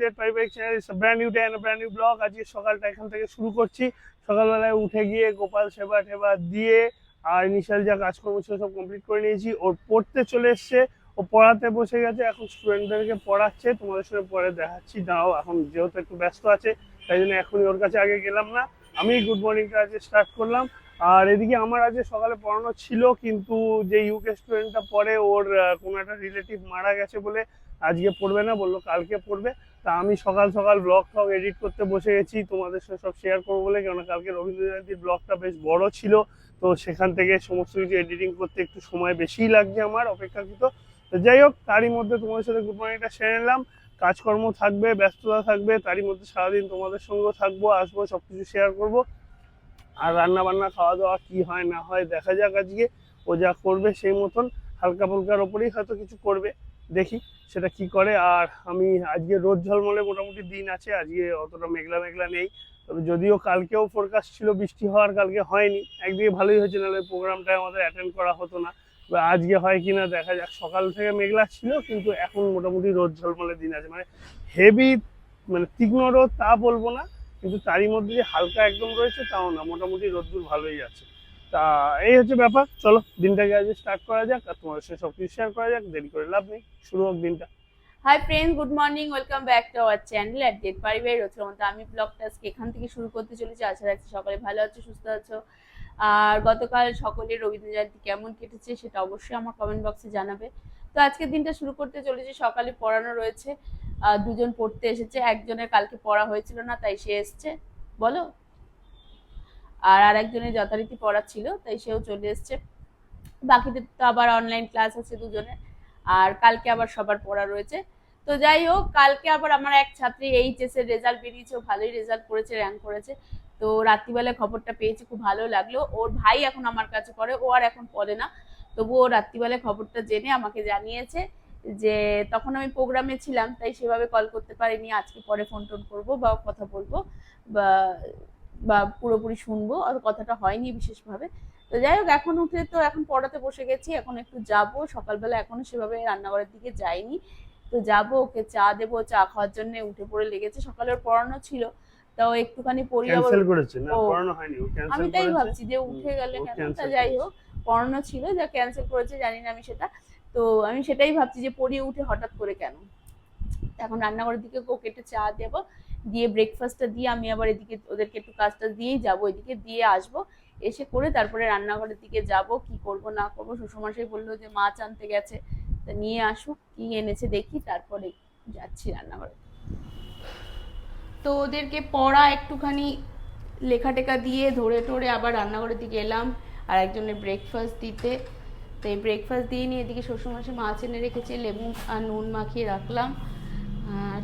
At পাই বাইক channel, brand new day and brand new blog. আজকে সকালটা এখান থেকে শুরু করছি। সকালবেলায় উঠে গিয়ে গোপাল সেবা টেবা দিয়ে আর ইনিশিয়াল যা কাজকর্ম ছিল সব কমপ্লিট করে নিয়েছি। ওর পড়তে চলে এসছে, ও পড়াতে বসে গেছে, এখন স্টুডেন্টদেরকে পড়াচ্ছে। তোমাদের সঙ্গে পরে দেখাচ্ছি, দাঁড়াও। এখন যেহেতু একটু ব্যস্ত আছে তাই জন্য এখনই ওর কাছে আগে গেলাম না, আমি গুড মর্নিংটা আজকে স্টার্ট করলাম। আর এদিকে আমার আজকে সকালে পড়ানো ছিল, কিন্তু যে ইউকে স্টুডেন্টটা পড়ে ওর কোনো একটা রিলেটিভ মারা গেছে বলে আজকে পড়বে না, বললো কালকে পড়বে। তা আমি সকাল সকাল ব্লগ টগ এডিট করতে বসে গেছি তোমাদের সঙ্গে সব শেয়ার করবো বলে, কেননা কালকে রবীন্দ্র জয়ন্তীর ব্লগটা বেশ বড় ছিল, তো সেখান থেকে সমস্ত কিছু এডিটিং করতে একটু সময় বেশিই লাগছে আমার অপেক্ষাকৃত। তো যাই হোক, তারই মধ্যে তোমাদের সাথে গুড মর্নিংটা সেরে নিলাম। কাজকর্ম থাকবে, ব্যস্ততা থাকবে, তারই মধ্যে সারাদিন তোমাদের সঙ্গেও থাকবো, আসবো, সব কিছু শেয়ার করবো। আর রান্না বান্না খাওয়া দাওয়া কি হয় না হয় দেখা যাক। আজকে ও যা করবে সেই মতন হালকা ফুলকার ওপরেই হয়তো কিছু করবে, দেখি সেটা কি করে। আর আমি আজকে রোদ ঝলমলে মোটামুটি দিন আছে, আজকে অতটা মেঘলা মেঘলা নেই। তবে যদিও কালকেও ফোরকাস্ট ছিল বৃষ্টি হওয়ার, কালকে হয়নি। একদিকে ভালোই হয়েছে, নাহলে প্রোগ্রামটা আমাদের অ্যাটেন্ড করা হতো না। আজকে হয় কিনা দেখা যাক। সকাল থেকে মেঘলা ছিল, কিন্তু এখন মোটামুটি রোদ ঝলমলে দিন আছে, মানে হেভি মানে তীক্ষ্ণ রোদ তা বলবো না, কিন্তু তারই মধ্যে যে হালকা একদম রয়েছে তাও না, মোটামুটি রোদ্দুর ভালোই আছে। তা এই হচ্ছে ব্যাপার। চলো দিনটাকে আজ স্টার্ট করা যাক, আর তোমার সাথে সব কিছু শেয়ার করা যাক। দেরি করে লাভ নেই, শুরু হোক দিনটা। Hi friends, good morning, welcome back to our channel অ্যাট ডেট পারিবারিক রোজের মতো আমি ব্লগটা আজকে এখান থেকে শুরু করতে চলেছি। আশা রাখছি সকালে ভালো আছো, সুস্থ আছো। আর গতকাল সকলের রবীন্দ্র জয়ন্তী কেমন কেটেছে সেটা অবশ্যই আমার কমেন্ট বক্সে জানাবে। তো আজকের দিনটা শুরু করতে চলেছি, সকালে পড়ানো রয়েছে। দুজন পড়তে এসেছে, একজনের কালকে পড়া হয়েছিল না তাই সে এসছে, বলো। আর আরেকজনের যথারীতি পড়া ছিল তাই সেও চলে এসছে। বাকিদের তো আবার অনলাইন ক্লাস আছে দুজনের, আর কালকে আবার সবার পড়া রয়েছে। তো যাই হোক, কালকে আবার আমার এক ছাত্রী এইচএস এর রেজাল্ট বেরিয়েছে, ও ভালোই রেজাল্ট করেছে, র্যাঙ্ক করেছে। তো রাত্রিবেলায় খবরটা পেয়েছি, খুব ভালো লাগলো। ওর ভাই এখন আমার কাছে পড়ে, ও আর এখন পড়ে না, তবুও রাত্রিবেলায় খবরটা জেনে আমাকে জানিয়েছে। যে তখন আমি প্রোগ্রামে ছিলাম তাই সেভাবে কল করতে পারিনি, আজকে পরে ফোন টোন করবো বা কথা বলবো বা বা পুরোপুরি শুনবো, আর কথাটা হয়নি বিশেষভাবে। তো যাই হোক, এখন উঠে তো এখন পড়াতে বসে গেছি, এখন একটু যাব। সকালবেলা এখনো সেভাবে রান্নাঘরের দিকে যাইনি, তো যাব, ওকে চা দেবো, চা খাওয়ার জন্য উঠে পড়ে লেগেছে। সকালে ওর পড়ানো ছিল, তাও একটুখানি পড়ি আবার। ক্যান্সেল করেছে না, পড়ানো হয়নি, ও ক্যান্সেল আমি করেছে। তাই ভাবছি যে উঠে গেলে কেন, তা যাই হোক, পড়ানো ছিল, যা ক্যান্সেল করেছে জানি না আমি সেটা। তো আমি সেটাই ভাবছি যে পড়িয়ে উঠে হঠাৎ করে কেন। এখন রান্নাঘরের দিকে ওকে একটু চা দেবো, দিয়ে ব্রেকফাস্টটা দিয়ে আমি আবার এদিকে ওদেরকে একটু কাজটা দিয়েই যাবো, এদিকে দিয়ে আসবো, এসে করে তারপরে রান্নাঘরের দিকে যাব। কি করব না করবো, শ্বশুরমশাই বললো যে মাছ আনতে গেছে, তা নিয়ে আসুক, কি এনেছে দেখি, তারপরে যাচ্ছি রান্নাঘরে। তো ওদেরকে পড়া একটুখানি লেখা টেখা দিয়ে ধরে টরে আবার রান্নাঘরের দিকে এলাম আর একজনের ব্রেকফাস্ট দিতে। তো এই ব্রেকফাস্ট দিয়ে নিয়ে এদিকে শ্বশুরমশাই মাছ এনে রেখেছে, লেবু আর নুন মাখিয়ে রাখলাম। আর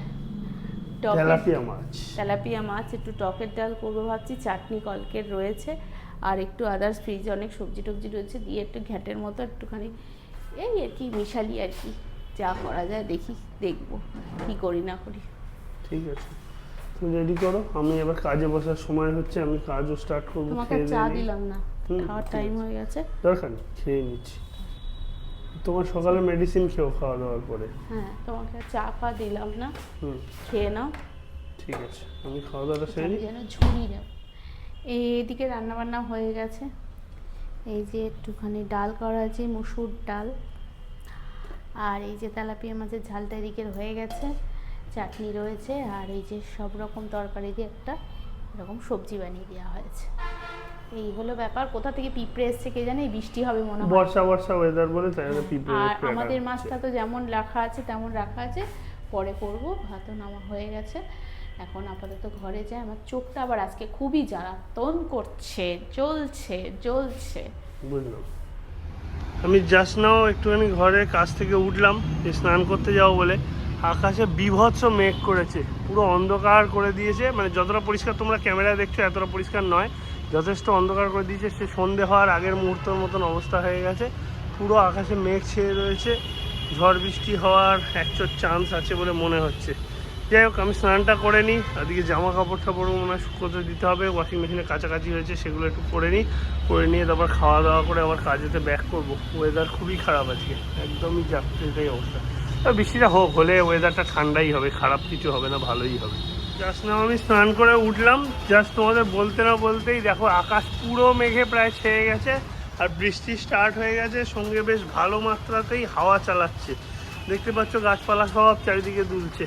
তেলাপিয়া মাছ একটু টকের ডাল করবো ভাবছি, চাটনি কলকের রয়েছে, আর একটু আদার্স ফ্রিজে অনেক সবজি টবজি রয়েছে, দিয়ে একটু ঘ্যাটের মতো একটুখানি এই আর কি মিশালি আর কি, যা করা যায় দেখি, দেখবো কি করি না করি। ঠিক আছে, তুমি রেডি করো, আমি এবার কাজে বসার সময় হচ্ছে, আমি কাজও স্টার্ট করবো। তোমাকে চা দিলাম না, খাওয়ার টাইম হয়ে গেছে, দরকার নেই, খেয়ে নিচ্ছি। তোমার সকালে মেডিসিন খেও খাওয়া দাওয়ার পরে। হ্যাঁ, তোমাকে চা ফা দিলাম না, খেয়ে নাও। ঠিক আছে, আমি খাওয়া দাওয়াটা সেরে নিই। যেন ঝুড়ি যাও। এইদিকে রান্নাবান্না হয়ে গেছে, এই যে একটুখানি ডাল করা আছে, মুসুর ডাল, আর এই যে তেলাপিয়া মাছের ঝালটা এদিকে হয়ে গেছে, চাটনি রয়েছে, আর এই যে সব রকম তরকারি দিয়ে একটা এরকম সবজি বানিয়ে দেওয়া হয়েছে। এই হলো ব্যাপার। কোথা থেকে পিঁপড়ে এসছে কে জানে, বৃষ্টি হবে মনে হয়, বর্ষা ওয়েদার বলে তাই পিঁপড়ে। আর আমাদের মাছটা তো যেমন রাখা আছে তেমন রাখা আছে, পরে করবো। ভাতও নামা হয়ে গেছে, এখন আপাতত ঘরে যাই। আমার চোখটা আবার আজকে খুবই জ্বালাতন করছে, জ্বলছে। বুঝলাম। আমি জাস্ট নাও একটুখানি ঘরের কাছ থেকে উঠলাম স্নান করতে যাবো বলে, আকাশে বীভৎস মেঘ করেছে, পুরো অন্ধকার করে দিয়েছে। মানে যতটা পরিষ্কার তোমরা ক্যামেরায় দেখছো এতটা পরিষ্কার নয়, যথেষ্ট অন্ধকার করে দিয়েছে। সে সন্ধে হওয়ার আগের মুহূর্তের মতন অবস্থা হয়ে গেছে, পুরো আকাশে মেঘ ছেয়ে রয়েছে, ঝড় বৃষ্টি হওয়ার একচোট চান্স আছে বলে মনে হচ্ছে। যাই হোক, আমি স্নানটা করে নিই, ওদিকে জামা কাপড় টাপড় মনে হয় শুকোতে দিতে হবে, ওয়াশিং মেশিনে কাছাকাছি হয়েছে, সেগুলো একটু করে নিই, করে নিয়ে তারপর খাওয়া দাওয়া করে আবার কাজেতে ব্যাক করবো। ওয়েদার খুবই খারাপ আজকে, একদমই যাত্রীটাই অবস্থা। তো বৃষ্টিটা হোক, হলে ওয়েদারটা ঠান্ডাই হবে, খারাপ কিছু হবে না, ভালোই হবে। জাস্ট নাও আমি স্নান করে উঠলাম, জাস্ট তোমাদের বলতে না বলতেই দেখো আকাশ পুরো মেঘে প্রায় ছেয়ে গেছে আর বৃষ্টি স্টার্ট হয়ে গেছে, সঙ্গে বেশ ভালো মাত্রাতেই হাওয়া চালাচ্ছে। দেখতে পাচ্ছ গাছপালা সব চারিদিকে দুলছে,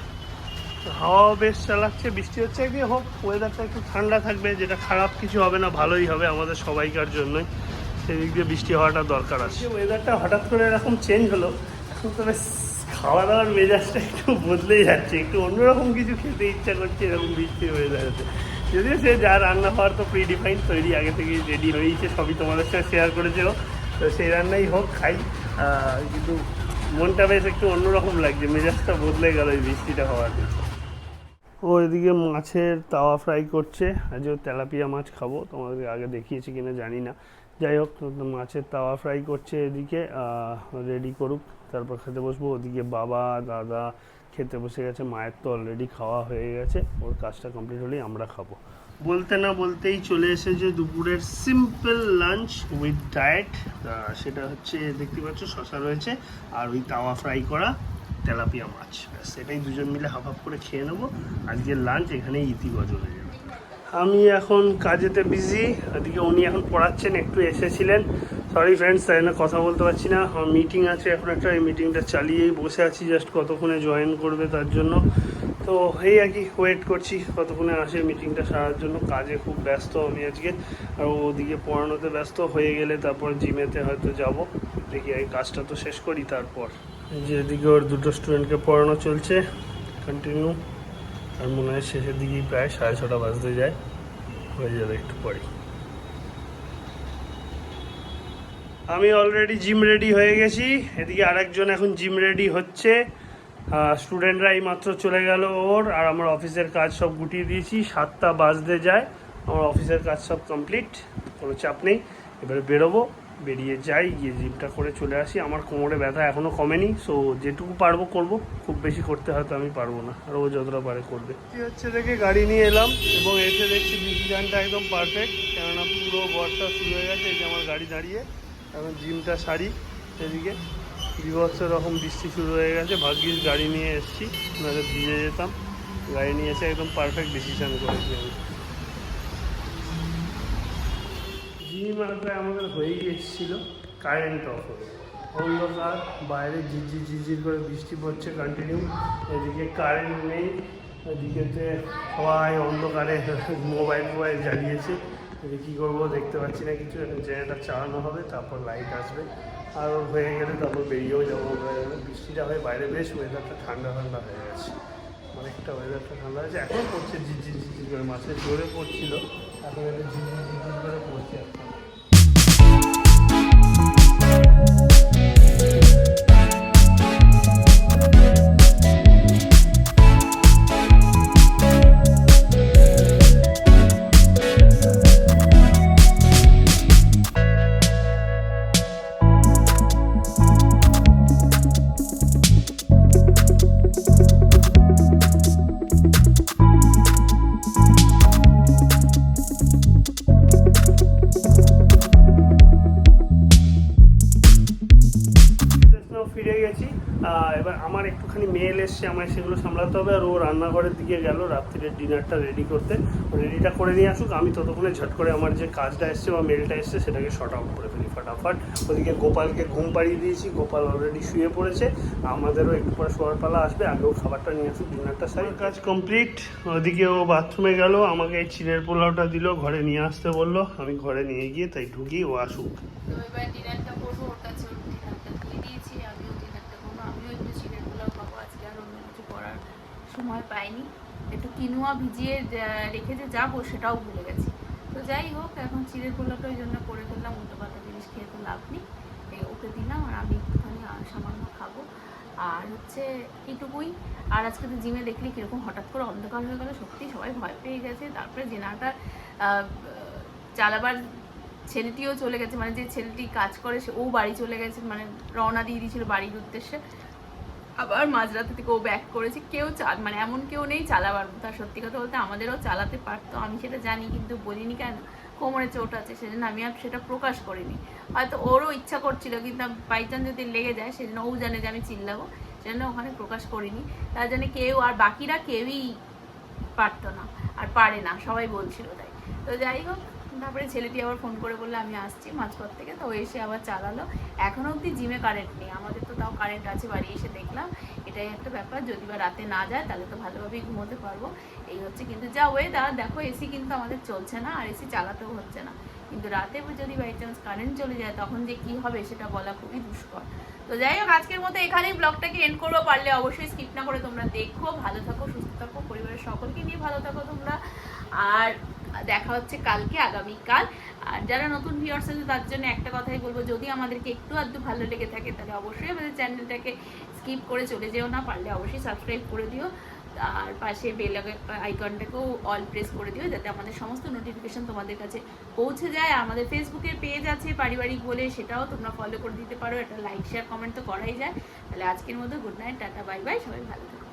হাওয়াও বেশ চালাচ্ছে। বৃষ্টি হচ্ছে, একদিন হোক, ওয়েদারটা একটু ঠান্ডা থাকবে, যেটা খারাপ কিছু হবে না, ভালোই হবে আমাদের সবাইকার জন্যই। সেদিক দিয়ে বৃষ্টি হওয়াটা দরকার আছে। ওয়েদারটা হঠাৎ করে এরকম চেঞ্জ হলো, এখন তো বেশ খাওয়া দাওয়ার মেজাজটা একটু বদলেই যাচ্ছে, একটু অন্যরকম কিছু খেতে ইচ্ছা করছে এরকম বৃষ্টির ওয়েদারেতে। যদিও সে যা রান্না হওয়ার তো প্রিডিফাইন তৈরি, আগে থেকে রেডি হয়েছে, সবই তোমাদের সাথে শেয়ার করেছেও, তো সেই রান্নাই হোক, খাই। কিন্তু মনটা বেশ একটু অন্যরকম লাগছে, মেজাজটা বদলে গেল এই বৃষ্টিটা হওয়াতে। ও এদিকে মাছের তাওয়া ফ্রাই করছে, আজও তেলাপিয়া মাছ খাবো, তোমাদেরকে আগে দেখিয়েছি কিনা জানি না। যাই হোক, মাছের তাওয়া ফ্রাই করছে এদিকে, রেডি করুক, তারপর খেতে বসবো। ওদিকে বাবা দাদা খেতে বসে গেছে, মায়ের তো অলরেডি খাওয়া হয়ে গেছে, ওর কাজটা কমপ্লিট হলেই আমরা খাবো। বলতে না বলতেই চলে এসেছে দুপুরের সিম্পল লাঞ্চ উইথ ডায়েট। সেটা হচ্ছে দেখতে পাচ্ছ শসা রয়েছে আর ওই তাওয়া ফ্রাই করা তেলাপিয়া মাছ, সেটাই দুজন মিলে হাফ হাফ করে খেয়ে নেবো। আজকের লাঞ্চ এখানেই ইতিবাচক হয়ে যাবে। আমি এখন কাজেতে বিজি, ওদিকে উনি এখন পড়াচ্ছেন, একটু এসেছিলেন। সরি ফ্রেন্ডস, তাই না কথা বলতে পারছি না, আমার মিটিং আছে এখন একটা, এই মিটিংটা চালিয়েই বসে আছি, জাস্ট কতক্ষণে জয়েন করবে তার জন্য। তো এই আর কি ওয়েট করছি কতক্ষণে আসে মিটিংটা সারার জন্য। কাজে খুব ব্যস্ত আমি আজকে, আর ওদিকে পড়ানোতে ব্যস্ত হয়ে গেলে তারপর জিমেতে হয়তো যাব। দেখি এই কাজটা তো শেষ করি তারপর। যে এদিকে ওর দুটো স্টুডেন্টকে পড়ানো চলছে কন্টিনিউ, আর মনে হয় শেষের দিকেই প্রায় 6:30 বাজতে যায়, হয়ে যাবে একটু পরে। আমি অলরেডি জিম রেডি হয়ে গেছি, এদিকে আরেকজন এখন জিম রেডি হচ্ছে। স্টুডেন্টরা এই মাত্র চলে গেল ওর, আর আমার অফিসের কাজ সব গুটিয়ে দিয়েছি, 7টা বাজতে যায়, আমার অফিসের কাজ সব কমপ্লিট, কোনো চাপ নেই। এবারে বেরোবো, বেরিয়ে যাই, গিয়ে জিমটা করে চলে আসি। আমার কোমরে ব্যথা এখনও কমেনি, সো যেটুকু পারবো করব, খুব বেশি করতে হয়তো আমি পারবো না, আর ও যতটা পারে করবে। কি হচ্ছে দেখে গাড়ি নিয়ে এলাম, এবং এসে দেখছি ডিসিশনটা একদম পারফেক্ট, কেননা পুরো বর্ষা শুরু হয়ে গেছে। এই যে আমার গাড়ি দাঁড়িয়ে, এখন জিমটা সারি। এদিকে বিভৎস রকম বৃষ্টি শুরু হয়ে গেছে, ভাগ্যিস গাড়ি নিয়ে এসেছি, নাহলে ভিজে যেতাম। গাড়ি নিয়ে এসে একদম পারফেক্ট ডিসিশন করেছি আমি। জিম আর প্রায় আমাদের হয়েই এসেছিল, কারেন্ট অফ হয়ে অন্ধকার, বাইরে ঝিরঝির ঝিরঝির করে বৃষ্টি পড়ছে কন্টিনিউ, এদিকে কারেন্ট নেই, এদিকেতে সবাই অন্ধকারে মোবাইল জ্বালিয়েছে। এদিকে কী করবো দেখতে পাচ্ছি না কিছু, জেনারেটরটা চালানো হবে, তারপর লাইট আসবে, আর হয়ে গেলে তারপর বেরিয়েও যাবো আমরা। বৃষ্টিটা হয়ে বাইরে বেশ ওয়েদারটা ঠান্ডা ঠান্ডা হয়ে গেছে, অনেকটা ওয়েদারটা ঠান্ডা হয়েছে। এখন পড়ছে ঝিরঝির ঝিরঝির করে, মাছের জোরে পড়ছিল, এখন একটু ঝিরঝির ঝিরঝির করে পড়ছে এখন। ফিরে গেছি, এবার আমার একটুখানি মেল এসছে, আমায় সেগুলো সামলাতে হবে। আর ও রান্নাঘরের দিকে গেল রাত্রিরের ডিনারটা রেডি করতে, রেডিটা করে নিয়ে আসুক, আমি ততক্ষণে ঝট করে আমার যে কাজটা এসছে বা মেলটা এসছে সেটাকে শর্ট আউট করে ফেলি ফাটাফাট। ওদিকে গোপালকে ঘুম পাড়িয়ে দিয়েছি, গোপাল অলরেডি শুয়ে পড়েছে, আমাদেরও একটু পরে শোয়ার পালা আসবে, আগেও খাবারটা নিয়ে আসুক, ডিনারটা সারি। কাজ কমপ্লিট। ওদিকে ও বাথরুমে গেল, আমাকে এই চিড়ের পোলাওটা দিল, ঘরে নিয়ে আসতে বললো, আমি ঘরে নিয়ে গিয়ে তাই ঢুকি, ও আসুক। ডিনারটা করবো, ওর কাছে ডিনারটা দিয়ে দিয়েছি, আমিও ডিনারটা করবো, আমিও একটু চিড়ের পোলাও খাবো, আজকে আর অন্য কিছু করার সময় পাইনি। একটু কিনুয়া ভিজিয়ে রেখে যে যাবো সেটাও ভুলে গেছি। তো যাই হোক, এখন চিড়ের পোলাওটা ওই জন্য করে ফেললাম, উল্টো পাল্টা জিনিস খেয়ে তো লাভ নেই, ওকে দিলাম, আর আমি একটুখানি সামান্য খাবো, আর হচ্ছে এইটুকুই। আর আজকে তো জিমে দেখলি কীরকম হঠাৎ করে অন্ধকার হয়ে গেলো, সত্যি সবাই ভয় পেয়ে গেছে। তারপরে জেনারেটর চালাবার ছেলেটিও চলে গেছে, মানে যে ছেলেটি কাজ করে সে ও বাড়ি চলে গেছে, মানে রওনা দিয়ে দিয়েছিল বাড়ির উদ্দেশ্যে। আবার মাঝরাতে থেকে ও ব্যাক করেছে, কেউ মানে এমন কেউ নেই চালাবার। তার সত্যি কথা বলতে আমাদেরও চালাতে পারতো, আমি সেটা জানি কিন্তু বলিনি, কেন কোমরে চোট আছে সেজন্য আমি আর সেটা প্রকাশ করিনি। হয়তো ওরও ইচ্ছা করছিল, কিন্তু বাই চান্স যদি লেগে যায় সেজন্য ও জানে যে আমি চিল্লাবো, সেজন্য ওখানে প্রকাশ করিনি। তার জন্য কেউ আর বাকিরা কেউই পারতো না আর পারে না, সবাই বলছিল তাই। তো যাই হোক, তারপরে ছেলেটি আবার ফোন করে বললো আমি আসছি মাঝপথ থেকে, তো এসে আবার চালালো। এখনও অবধি জিমে কারেন্ট নেই, আমাদের তো তাও কারেন্ট আছে, বাড়ি এসে দেখলাম। এটাই একটা ব্যাপার, যদি বা রাতে না যায় তাহলে তো ভালোভাবেই ঘুমোতে পারবো। এই হচ্ছে কিন্তু যা ওয়েদার, দেখো এসি কিন্তু আমাদের চলছে না আর এসি চালাতেও হচ্ছে না, কিন্তু রাতে যদি বাই চান্স কারেন্ট চলে যায় তখন যে কি হবে সেটা বলা খুবই দুষ্কর। তো যাই হোক, আজকের মতো এখানেই ব্লগটাকে এন্ড করবো। পারলে অবশ্যই স্কিপ না করে তোমরা দেখো। ভালো থাকো, সুস্থ থাকো, পরিবারের সকলকে নিয়ে ভালো থাকো তোমরা। আর দেখা হচ্ছে কালকে, আগামীকাল। আর যারা নতুন ভিউয়ার্স আছে তার জন্য একটা কথাই বলবো, যদি আমাদেরকে একটু আধটু ভালো লেগে থাকে তাহলে অবশ্যই আমাদের চ্যানেলটাকে স্কিপ করে চলে যেও না, পারলে অবশ্যই সাবস্ক্রাইব করে দিও। আর পাশে বেল আইকনটাকেও অল প্রেস করে দিও, যাতে আমাদের সমস্ত নোটিফিকেশন তোমাদের কাছে পৌঁছে যায়। আমাদের ফেসবুকের পেজ আছে পারিবারিক বলে, সেটাও তোমরা ফলো করে দিতে পারো। একটা লাইক শেয়ার কমেন্ট তো করাই যায়। তাহলে আজকের মতো good night, tata, bye bye, সবাই ভালো থাকো।